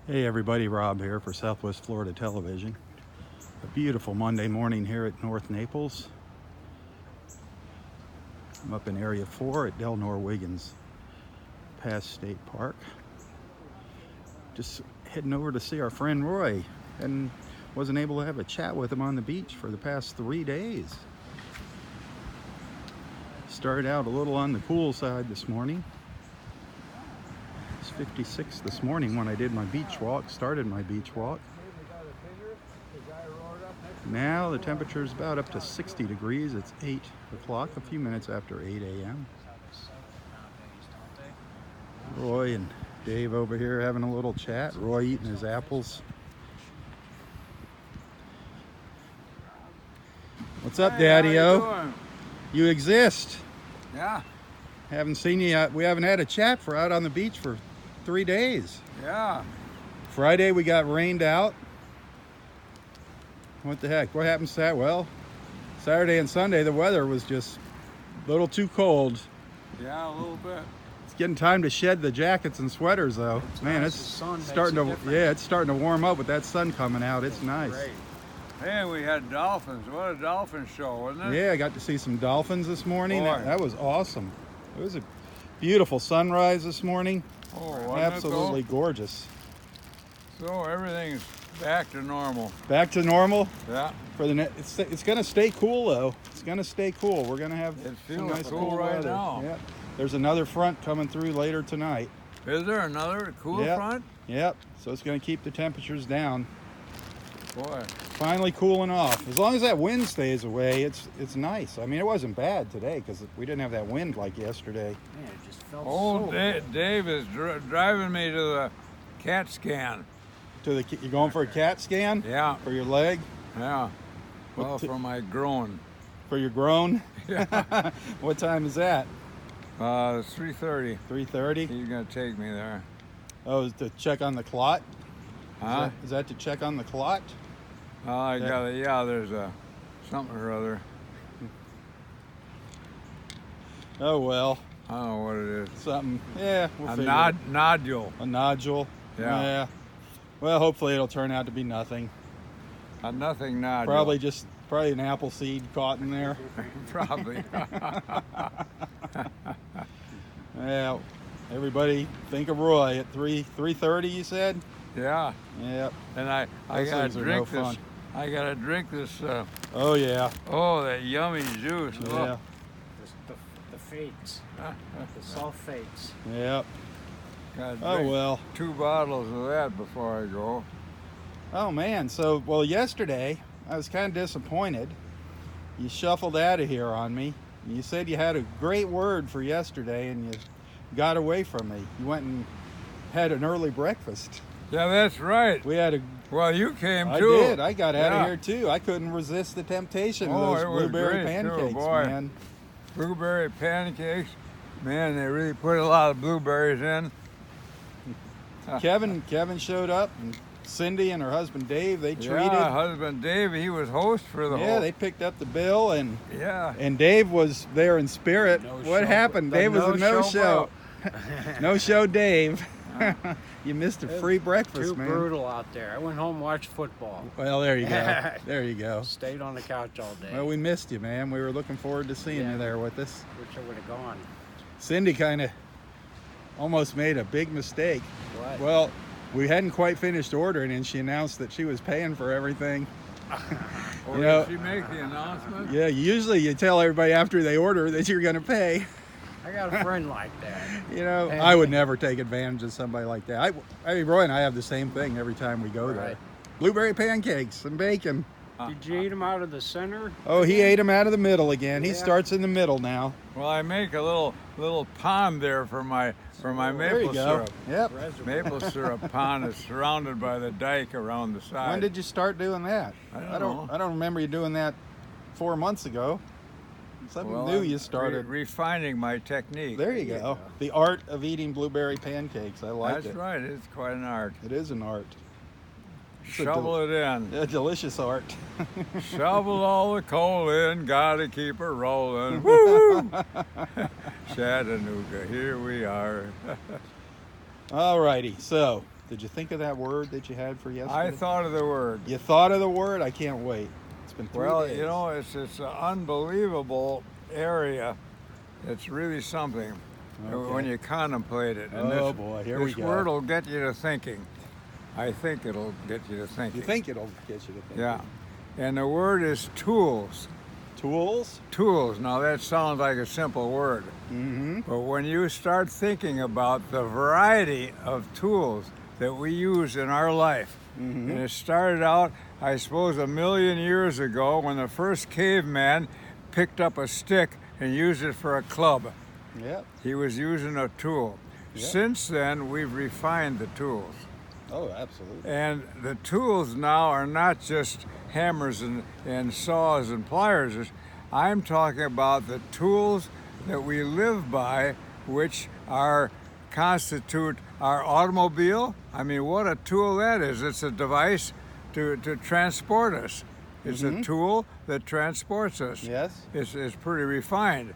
Hey everybody, Rob here for Southwest Florida Television. A beautiful Monday morning here at North Naples. I'm up in Area 4 at Delnor Wiggins Pass State Park. Just heading over to see our friend Roy, and wasn't able to have a chat with him on the beach for the past 3 days. Started out a little on the cool side this morning. 56 this morning when I did my beach walk, started my beach walk. Now the temperature is about up to 60 degrees. It's 8 o'clock, a few minutes after 8 a.m. Roy and Dave over here having a little chat. Roy eating his apples. What's up, Hey, Daddy-O? You exist. Yeah. Haven't seen you yet. We haven't had a chat for out on the beach for 3 days. Yeah. Friday we got rained out. What the heck? What happened to that? Well, Saturday and Sunday the weather was just a little too cold. Yeah, a little bit. It's getting time to shed the jackets and sweaters though. Man, nice. it's The sun starting makes to a difference. it's starting to warm up with that sun coming out. It's nice. Great. Hey, we had dolphins. What a dolphin show, wasn't it? Yeah, I got to see some dolphins this morning. Boy. That was awesome. It was a beautiful sunrise this morning. Oh, wasn't Absolutely it gorgeous. though? So everything's back to normal. Back to normal. Yeah. For the it's going to stay cool though. It's going to stay cool. We're going to have It some feels nice cool right weather. now. Yep. There's another front coming through later tonight. Is there another cool Yep. front? Yep. So it's going to keep the temperatures down. Boy. Finally cooling off. As long as that wind stays away, it's nice. I mean, it wasn't bad today because we didn't have that wind like yesterday. Man, it just felt Oh, so Dave is driving me to the CAT scan. You're going for a CAT scan? Yeah. For your leg? Yeah. What Well, t- for my groin. For your groin? Yeah. What time is that? It's 3:30. 3:30? He's gonna take me there. Oh, is to check on the clot? Huh? Is that to check on the clot? I Yeah. got it. Yeah, there's a something or other. Oh well, I don't know what it is. something. Yeah, we'll A figure it. nodule. A nodule. Yeah. Well, hopefully it'll turn out to be nothing. A nothing nodule. Probably an apple seed caught in there. Probably. Well, everybody think of Roy at 3:30. You said. Yeah. Yep. And I Those gotta things are drink no this. fun. I gotta drink this. Oh yeah. Oh, that yummy juice. Yeah. the fates, the sulfates. Yep. Gotta Oh drink well. 2 bottles of that before I go. Oh man. So yesterday I was kind of disappointed. You shuffled out of here on me. You said you had a great word for yesterday, and you got away from me. You went and had an early breakfast. Yeah, that's right. We had a. Well, you came I too. did. I got out of Yeah. here too. I couldn't resist the temptation of Oh, those it was blueberry great, too, pancakes, boy. man. Blueberry pancakes. Man, they really put a lot of blueberries in. Kevin showed up, and Cindy and her husband Dave, they treated. Yeah, husband Dave, he was host for the Yeah, whole. they picked up the bill, and Yeah. Dave was there in spirit. No What show. happened? The Dave was a no-show. bro. No show, Dave. You missed a free breakfast, Too man. brutal out there. I went home and watched football. Well, there you go. There you go. Stayed on the couch all day. Well, we missed you, man. We were looking forward to seeing Yeah. you there with us. Wish I would have gone. Cindy kind of almost made a big mistake. What? Well, we hadn't quite finished ordering, and she announced that she was paying for everything. Or You know- did she make the announcement? Yeah, usually you tell everybody after they order that you're going to pay. I got a friend like that. You know, I would never take advantage of somebody like that. I mean, Roy and I have the same thing every time we go there. Right. Blueberry pancakes and bacon. Did you eat them out of the center? Oh, he ate them out of the middle again. He Yeah. starts in the middle now. Well, I make a little pond there for my There you maple go. syrup. Yep. Maple syrup pond is surrounded by the dike around the side. When did you start doing that? I don't know. I don't remember you doing that 4 months ago. Something Well, new I'm you started. refining my technique. There you go. The art of eating blueberry pancakes. I like That's it. right. It's quite an art. It is an art. a Shovel it in. A delicious art. Shovel all the coal in. Gotta keep her rolling. Woo! Chattanooga, here we are. All righty. So Did you think of that word that you had for yesterday? I thought of the word. You thought of the word? I can't wait. It's been 3 Well, days. you know, it's an unbelievable area. It's really something when you contemplate it. And Oh, boy, here we this go. word will get you to thinking. I think it'll get you to thinking. You think it'll get you to think. Yeah. And the word is tools. Tools? Tools. Now that sounds like a simple word. Mm-hmm. But when you start thinking about the variety of tools that we use in our life, Mm-hmm. and it started out, I suppose, 1,000,000 years ago when the first caveman picked up a stick and used it for a club. Yep. He was using a tool. Yep. Since then, we've refined the tools. Oh, absolutely. And the tools now are not just hammers and saws and pliers. I'm talking about the tools that we live by, which constitute our automobile. I mean, what a tool that is. It's a device to transport us. It's a tool that transports us. Yes. It's pretty refined.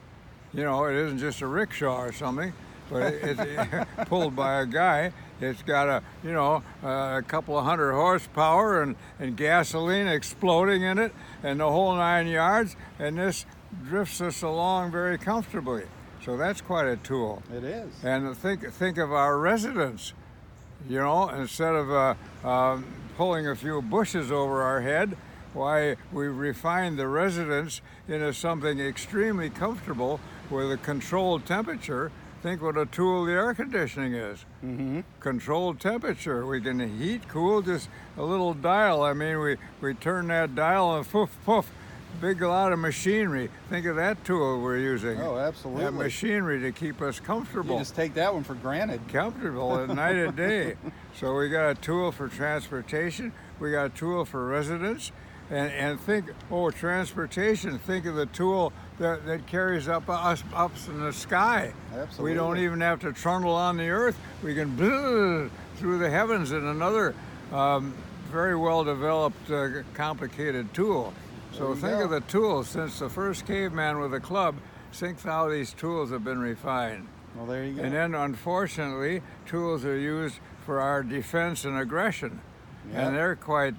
You know, it isn't just a rickshaw or something, but it's pulled by a guy. It's got a couple of hundred horsepower and gasoline exploding in it and the whole 9 yards, and this drifts us along very comfortably. So that's quite a tool. It is. And think of our residence. You know, instead of pulling a few bushes over our head, why we refined the residence into something extremely comfortable with a controlled temperature. Think what a tool the air conditioning is. Mm-hmm. Controlled temperature. We can heat, cool, just a little dial. I mean, we turn that dial and poof, poof. Big lot of machinery. Think of that tool we're using. Oh, absolutely. That machinery to keep us You comfortable. just take that one for granted. Comfortable at night and day. So we got a tool for transportation. We got a tool for residence. And think, transportation. Think of the tool that carries us up in the sky. Absolutely. We don't even have to trundle on the earth. We can through the heavens in another very well developed, complicated tool. So think of the tools. Since the first caveman with a club, think how these tools have been refined. Well, there you go. And then, unfortunately, tools are used for our defense and aggression, and they're quite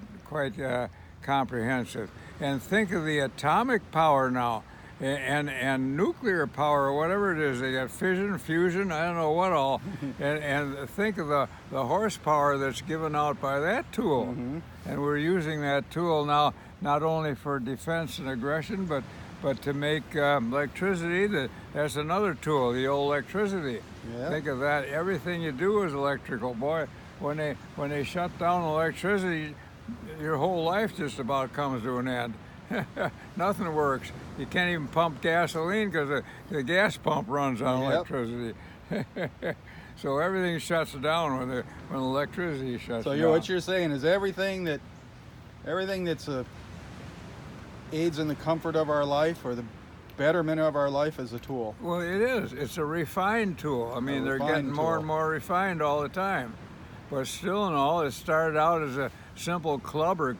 comprehensive. And think of the atomic power now, and nuclear power, or whatever it is. They got fission, fusion, I don't know what all. and think of the horsepower that's given out by that tool. Mm-hmm. And we're using that tool now not only for defense and aggression, but to make electricity. That's another tool, the old electricity. Yeah. Think of that. Everything you do is electrical. Boy, when they shut down electricity, your whole life just about comes to an end. Nothing works. You can't even pump gasoline because the gas pump runs on electricity. So everything shuts down when electricity shuts down. So what you're saying is everything that's aids in the comfort of our life or the betterment of our life is a tool. Well, it is. It's a refined tool. I mean, they're getting more and more refined all the time. But still in all, it started out as a simple club or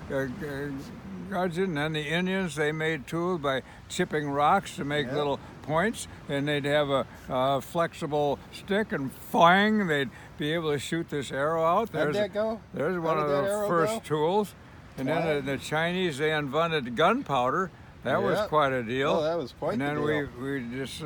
gudgeon. And then the Indians, they made tools by chipping rocks to make little points. And they'd have a flexible stick and fang, they'd be able to shoot this arrow out. How'd that go? There's How one did of that the arrow first go? tools. And then the Chinese, they invented gunpowder. That was quite a deal. Oh, that was quite the deal. And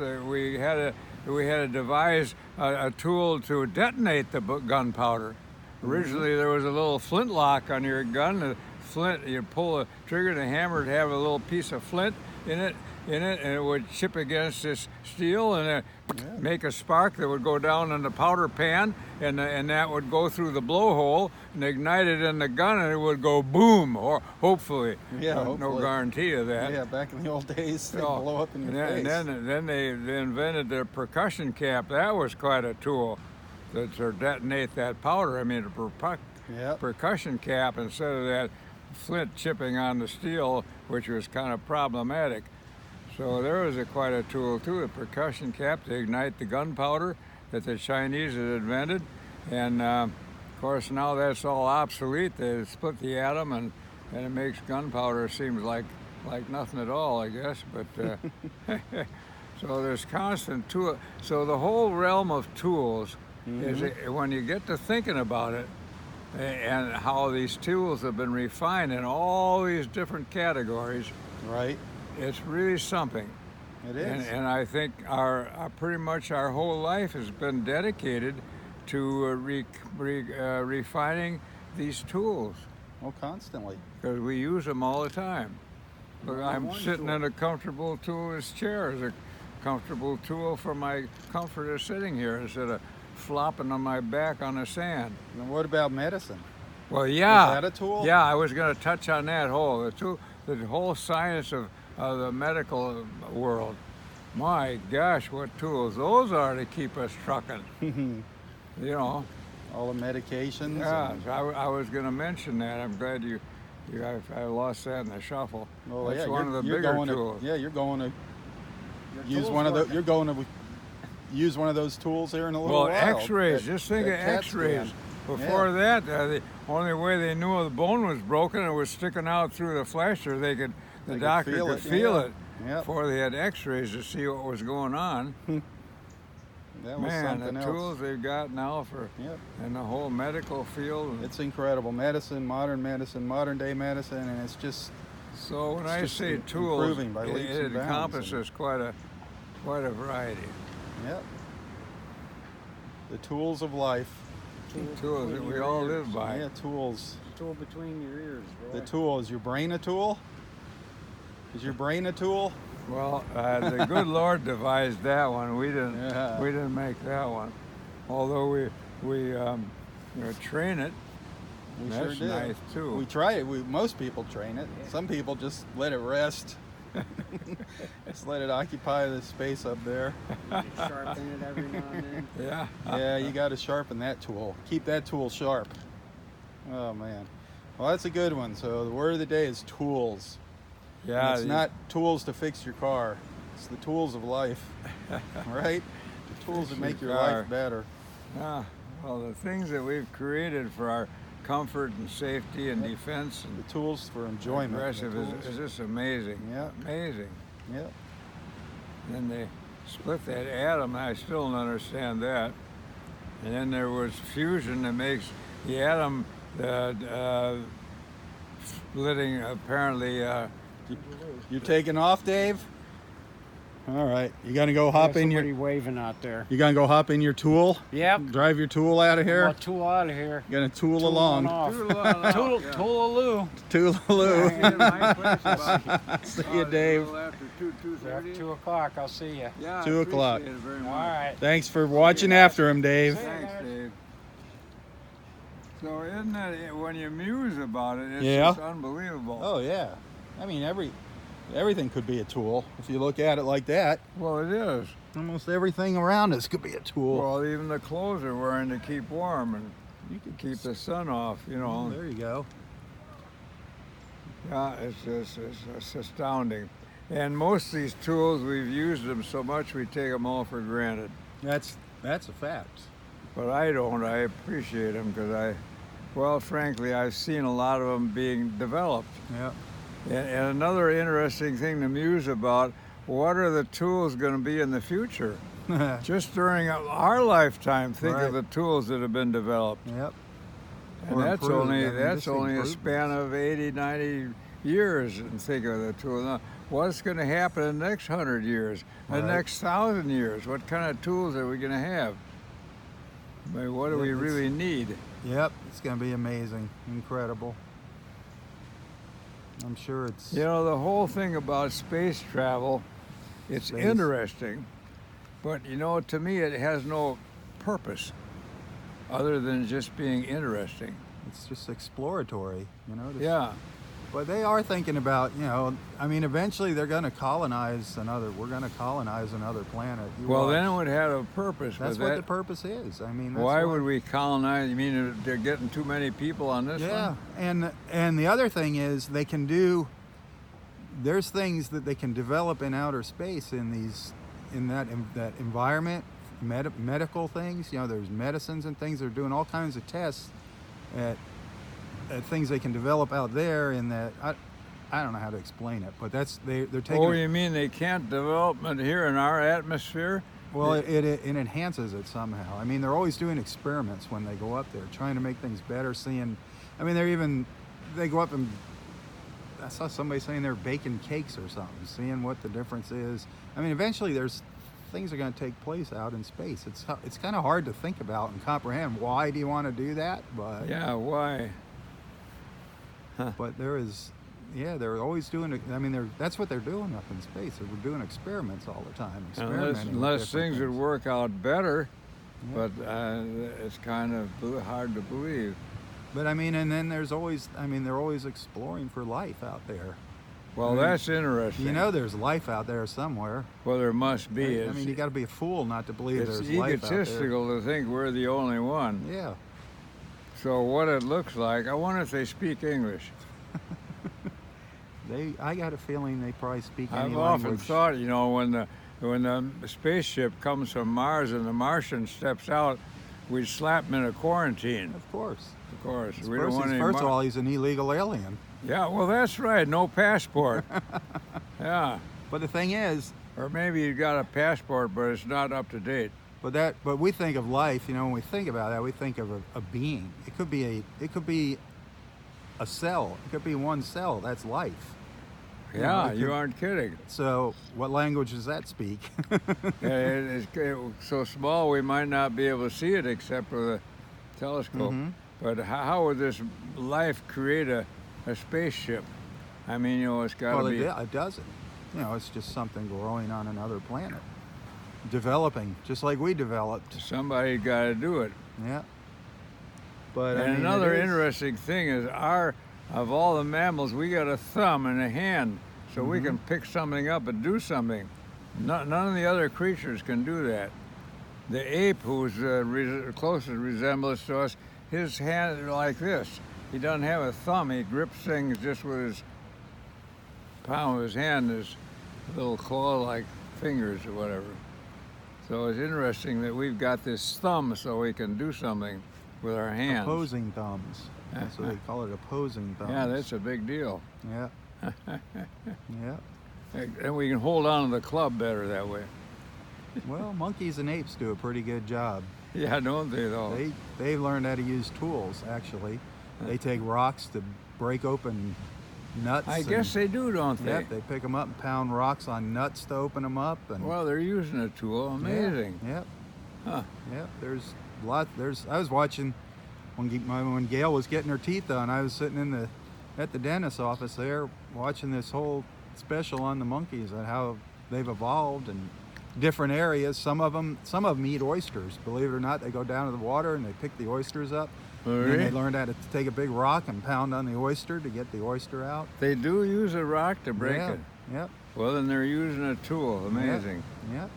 then we had to devise a tool to detonate the gunpowder. Originally, there was a little flintlock on your gun. The flint, you pull the trigger, the hammer would have a little piece of flint in it, and it would chip against this steel and make a spark that would go down in the powder pan, and that would go through the blowhole and ignite it in the gun, and it would go boom, or hopefully. No guarantee of that. Yeah, back in the old days, they'd blow up in your face. And then they invented the percussion cap. That was quite a tool to detonate that powder. I mean, a percussion cap instead of that flint chipping on the steel, which was kind of problematic. So there was quite a tool too, a percussion cap to ignite the gunpowder that the Chinese had invented. And of course now that's all obsolete. They split the atom and it makes gunpowder seems like nothing at all, I guess. But so there's constant tool. So the whole realm of tools is when you get to thinking about it and how these tools have been refined in all these different categories. Right. It's really something. It is. And I think our pretty much our whole life has been dedicated to refining these tools. Oh, constantly. Because we use them all the time. Look, I'm sitting in a comfortable tool. This chair is a comfortable tool for my comfort of sitting here instead of flopping on my back on the sand. And what about medicine? Well, yeah. Is that a tool? Yeah, I was going to touch on that the whole science of the medical world. My gosh, what tools those are to keep us trucking. You know. All the medications. Yeah, I was going to mention that. I'm glad I lost that in the shuffle. Well, That's yeah, one of the bigger tools. You're going to use one of the. You're going to use one of those tools here in a little while. Well, X-rays. Just think of X-rays. Before that, the only way they knew the bone was broken, it was sticking out through the flesh, or the doctor could feel it before they had X-rays to see what was going on. That was Man, something the else. tools they've got now in the whole medical field. It's incredible. Medicine, modern day medicine, and it's just. So when I say tools, by leaps it and bounds. encompasses quite a variety. Yep. The tools of life. Tools that we all live by. Yeah, tools. Tool between your ears, bro. The tool. Is your brain a tool? Is your brain a tool? Well, the good Lord devised that one. We didn't. Yeah. We didn't make that one. Although we train it. We That's sure do. nice too. We try it. Most people train it. Yeah. Some people just let it rest. Just let it occupy the space up there. You sharpen it every now and then. Yeah. Yeah, you got to sharpen that tool. Keep that tool sharp. Oh man. Well, that's a good one. So the word of the day is tools. Yeah. And it's not tools to fix your car. It's the tools of life, right? The tools that make your life better. Yeah. Well, the things that we've created for our comfort and safety and defense and The tools for enjoyment. aggressive is just amazing. Yeah. Amazing. Yep. Then they split that atom. I still don't understand that. And then there was fusion that makes the atom splitting apparently. You taking off, Dave? All right. You gonna go hop in your? waving out there. You gonna go hop in your tool? Yep. Drive your tool out of here. Well, tool out of here. You're gonna tool Tool along. on off. Tool-a-loo. Toolaloo. See you, Dave. After 2:30. 2 o'clock, I'll see you. Yeah, 2 o'clock. Appreciate it very All much. right. Thanks for watching after him, Dave. Thanks, Dave. So isn't that when you muse about it, it's Yeah. just unbelievable. Oh yeah. I mean everything could be a tool if you look at it like that. Well, it is. Almost everything around us could be a tool. Well, even the clothes are wearing to keep warm and you can keep the sun off, you know. There you go. Yeah, it's astounding. And most of these tools, we've used them so much we take them all for granted. That's a fact. But I don't. I appreciate them because frankly, I've seen a lot of them being developed. Yep. And another interesting thing to muse about, what are the tools going to be in the future? Just during our lifetime, think of the tools that have been developed. Yep. And Or that's improved. only I mean, that's just only a improved. span of 80, 90 years, and think of the tool. Now, what's going to happen in the next 100 years, the next 1,000 years? What kind of tools are we going to have? I mean, what do we really need? Yep. It's gonna be amazing. Incredible. I'm sure it's You know, the whole thing about space travel, it's Space. interesting, but you know, to me, it has no purpose other than just being interesting. it's just exploratory, you know. Yeah. But they are thinking about, I mean, eventually they're gonna colonize we're gonna colonize another planet. You Well, watch. then it would have a purpose. That's but what that, the purpose is. I mean, that's why what- would we colonize? You mean they're getting too many people on this Yeah, one? and the other thing is there's things that they can develop in outer space in that environment, medical things. There's medicines and things. They're doing all kinds of tests at things they can develop out there. In that I don't know how to explain it, but they're taking. Oh, you mean they can't develop it here in our atmosphere? Well, it enhances it somehow. I mean, they're always doing experiments when they go up there, trying to make things better. I mean, they go up and I saw somebody saying they're baking cakes or something, seeing what the difference is. I mean, eventually things are going to take place out in space. It's kind of hard to think about and comprehend. Why do you want to do that? But yeah, why? But they're always doing it. I mean, that's what they're doing up in space. They're doing experiments all the time. Unless things would work out better, Yeah. but it's kind of hard to believe. But I mean, and then they're always exploring for life out there. Well, I mean, that's interesting. You know, there's life out there somewhere. Well, there must be. I mean, you got to be a fool not to believe It's there's life out there. egotistical to think we're the only one. Yeah. So what it looks like, I wonder if they speak English. I got a feeling they probably speak any I've language. often thought, you know, when the spaceship comes from Mars and the Martian steps out, we'd slap him in a quarantine. Of course. Of course. We First, don't want any first of all, he's an illegal alien. Yeah, well, that's right. No passport. Yeah. But the thing is, Or maybe you got a passport, but it's not up to date. but we think of life. You know, when we think about that, we think of a being. It could be a cell. It could be one cell. That's life. Yeah, you aren't kidding. So, what language does that speak? It's so small we might not be able to see it except with a telescope. Mhm. But how would this life create a spaceship? I mean, you know, it's got to Well, be. it doesn't. You know, it's just something growing on another planet, developing, just like we developed. Somebody got to do it. Yeah. But I And mean, another it is- interesting thing is of all the mammals, we got a thumb and a hand, so we can pick something up and do something. None of the other creatures can do that. The ape, who's closest resemblance to us, his hand is like this. He doesn't have a thumb. He grips things just with his palm of his hand, his little claw-like fingers or whatever. So it's interesting that we've got this thumb so we can do something with our hands. Opposing thumbs. That's what they call it, opposing thumbs. Yeah, that's a big deal. Yeah. Yeah. And we can hold on to the club better that way. Well, monkeys and apes do a pretty good job. Yeah, don't they though? They've learned how to use tools, actually. They take rocks to break open nuts. I guess they do, don't they? Yeah, they pick them up and pound rocks on nuts to open them up. And Well, they're using a tool. Amazing. Yep. Huh. Yep. I was watching when Gail was getting her teeth done. I was sitting at the dentist's office there watching this whole special on the monkeys and how they've evolved in different areas. Some of them eat oysters. Believe it or not, they go down to the water and they pick the oysters up. Oh, And really? they learned how to take a big rock and pound on the oyster to get the oyster out. They do use a rock to break Yeah. it. Yep. Well, then they're using a tool. Amazing. Yep.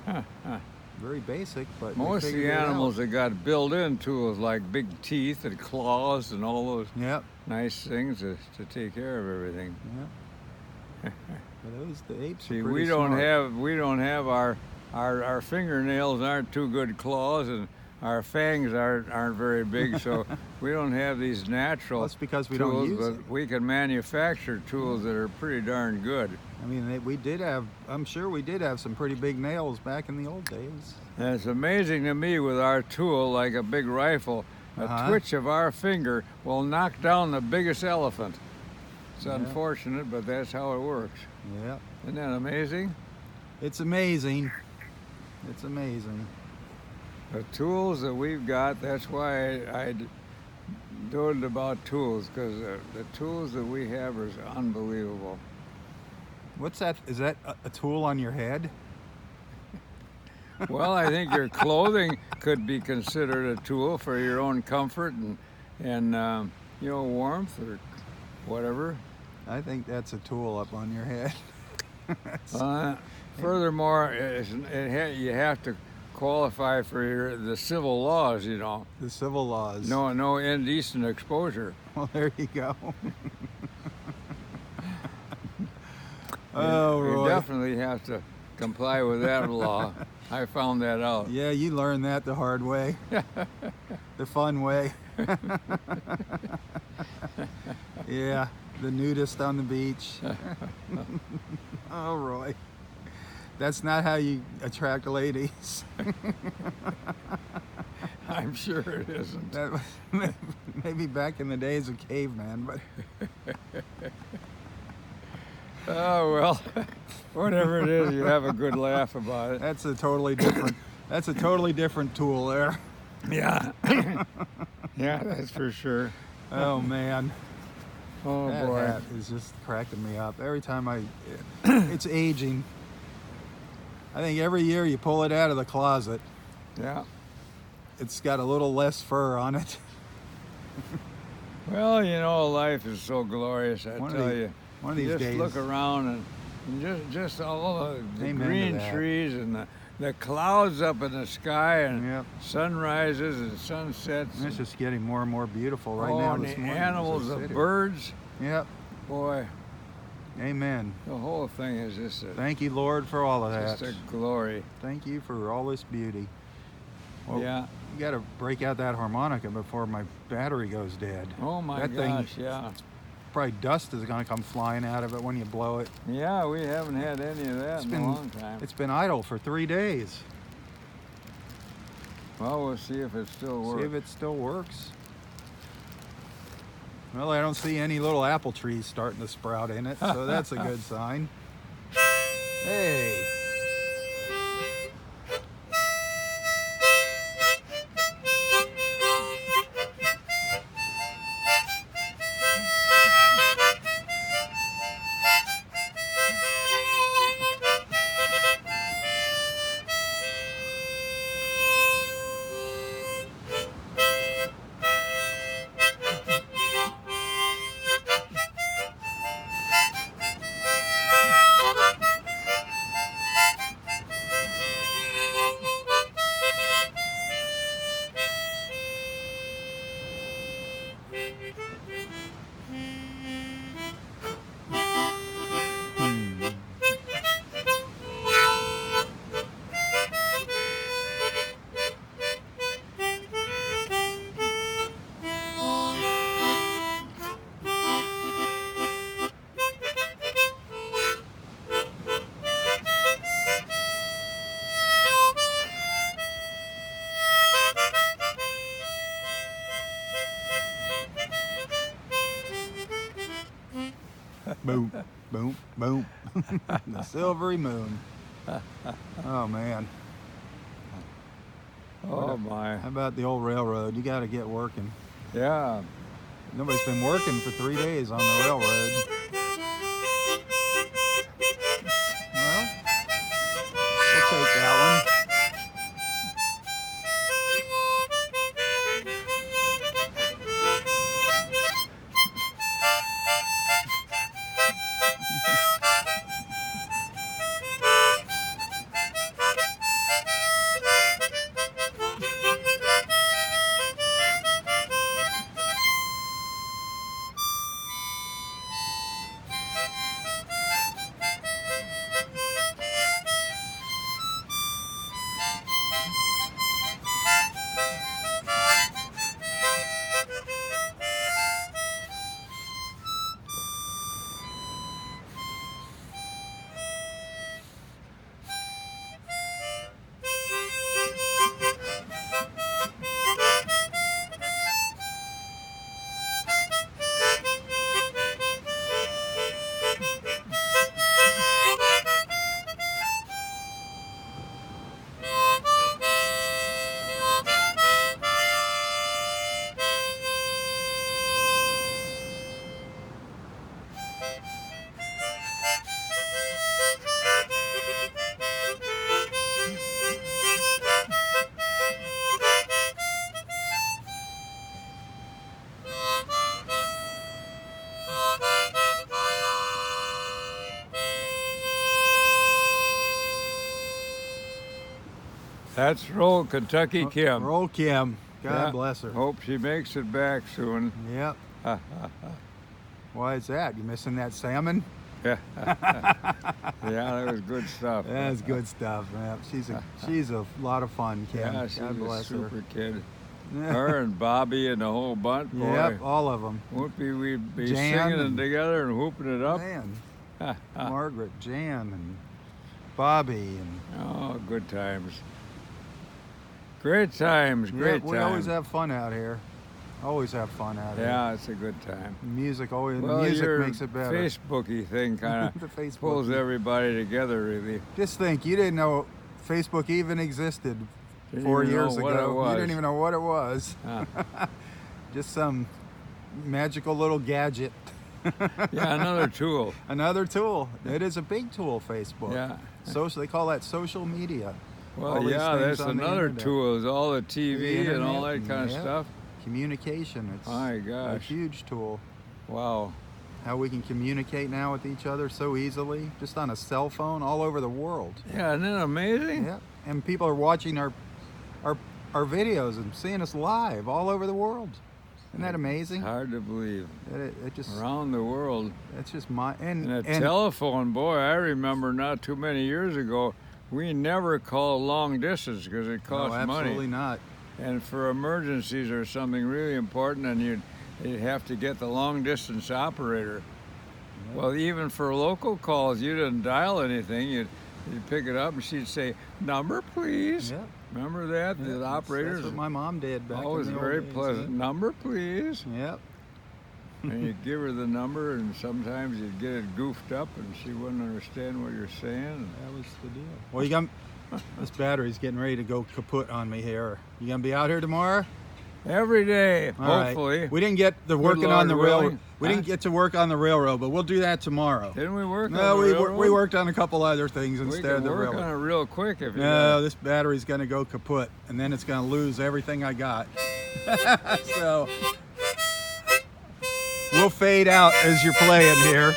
Huh, huh. Very basic, but Most they of the figured it out. animals have got built-in tools like big teeth and claws and all those Yep. nice things to take care of everything. Yep. But the apes. See, are pretty smart. we don't have our fingernails aren't too good claws, and our fangs aren't very big, so we don't have these natural Well, that's because we tools, don't use but it. we can manufacture tools that are pretty darn good. I mean, I'm sure we did have some pretty big nails back in the old days. And it's amazing to me with our tool, like a big rifle, a twitch of our finger will knock down the biggest elephant. It's unfortunate, but that's how it works. Yeah. Isn't that amazing? It's amazing. It's amazing. The tools that we've got, that's why I doted about tools, because the tools that we have are unbelievable. What's that? Is that a tool on your head? Well, I think your clothing could be considered a tool for your own comfort and warmth or whatever. I think that's a tool up on your head. Furthermore, you have to qualify for the civil laws, you know. The civil laws. No indecent exposure. Well, there you go. Oh, You Roy. definitely have to comply with that law. I found that out. Yeah, you learned that the hard way. The fun way. Yeah, the nudist on the beach. Oh, Roy. That's not how you attract ladies. I'm sure it isn't. That was maybe back in the days of caveman, but Oh, well, whatever it is, you have a good laugh about it. that's a totally different. That's a totally different tool there. Yeah. Yeah, that's for sure. Oh man, Oh, that boy. hat is just cracking me up every time it's aging. I think every year you pull it out of the closet, Yeah. it's got a little less fur on it. Well, you know, life is so glorious, I One of tell the- you. One of these Just days. look around and just all the Amen to green that. trees and the clouds up in the sky and Yep. sunrises and sunsets. It's just getting more and more beautiful right oh, now. and This the morning as I animals, the sit here. birds. Yep. Boy, Amen. the whole thing is just Thank you, Lord, for all of that. just a glory. Thank you for all this beauty. Well, Yeah. You got to break out that harmonica before my battery goes dead. Oh my That thing- gosh, yeah. Probably dust is going to come flying out of it when you blow it. Yeah, we haven't had any of that It's in been a long time. It's been idle for 3 days. Well, we'll see if it still works. See if it still works. Well, I don't see any little apple trees starting to sprout in it, so that's a good sign. Hey. Boom, boom, boom. The silvery moon. Oh man. Oh my. How about the old railroad? You got to get working. Yeah. Nobody's been working for 3 days on the railroad. Well, we'll take that one. That's Roll Kentucky Kim. Roll Kim. God Yeah. bless her. Hope she makes it back soon. Yep. Why is that? You missing that salmon? Yeah. Yeah, that was good stuff. That's good stuff, man. She's a lot of fun, Kim. Yeah, she's God a bless her. super kid. Her and Bobby and the whole bunch, boy. Yep, all of them. Won't we'd be Jan singing and- together and whooping it up? Man, Margaret, Jan, and Bobby, and Oh, good times. Great times, great we always times. have fun out here. Always have fun out here. Yeah, it's a good time. Music always. Well, music your makes it better. Facebooky thing kind The of Facebook. pulls everybody together, really. Just think, you didn't know Facebook even existed Didn't 4 even know years what ago. it was. You didn't even know what it was. Huh. Just some magical little gadget. Yeah, another tool. Another tool. It is a big tool, Facebook. Yeah. Social. They call that social media. All Well, these yeah, things that's on the another internet. tool is all the TV The and all internet, that kind of yeah. stuff. Communication. It's My a gosh. huge tool. Wow. How we can communicate now with each other so easily, just on a cell phone all over the world. Yeah, isn't that amazing? Yeah, and people are watching our videos and seeing us live all over the world. Isn't that amazing? Hard to believe. It just Around the world. it's just my And a telephone, boy, I remember not too many years ago, we never called long distance because it cost no, absolutely money. not. And for emergencies or something really important, and you'd have to get the long distance operator. Yeah. Well, even for local calls, you didn't dial anything. You'd pick it up and she'd say, "Number, please." Yeah. Remember that? Yeah, The that's operators what my mom did back always in the very old days, pleasant. Number, please. Yeah. Yep. And you'd give her the number, and sometimes you'd get it goofed up, and she wouldn't understand what you're saying. That was the deal. Well, you got this battery's getting ready to go kaput on me here. You gonna be out here tomorrow? Every day, All right. hopefully. We didn't get the Good working on Lord the willing. railroad. We didn't get to work on the railroad, but we'll do that tomorrow. Didn't we work No, on the railroad? we worked on a couple other things We instead can of the work railroad. on it real quick if you No, want. this battery's gonna go kaput, and then it's gonna lose everything I got. So we'll fade out as you're playing here.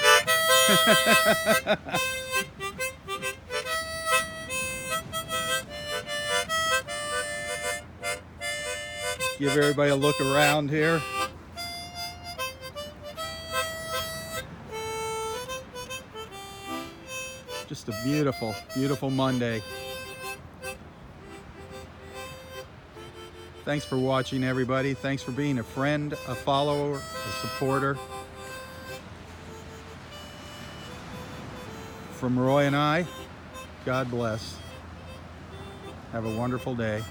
Give everybody a look around here. Just a beautiful, beautiful Monday. Thanks for watching, everybody. Thanks for being a friend, a follower, a supporter. From Roy and I, God bless. Have a wonderful day.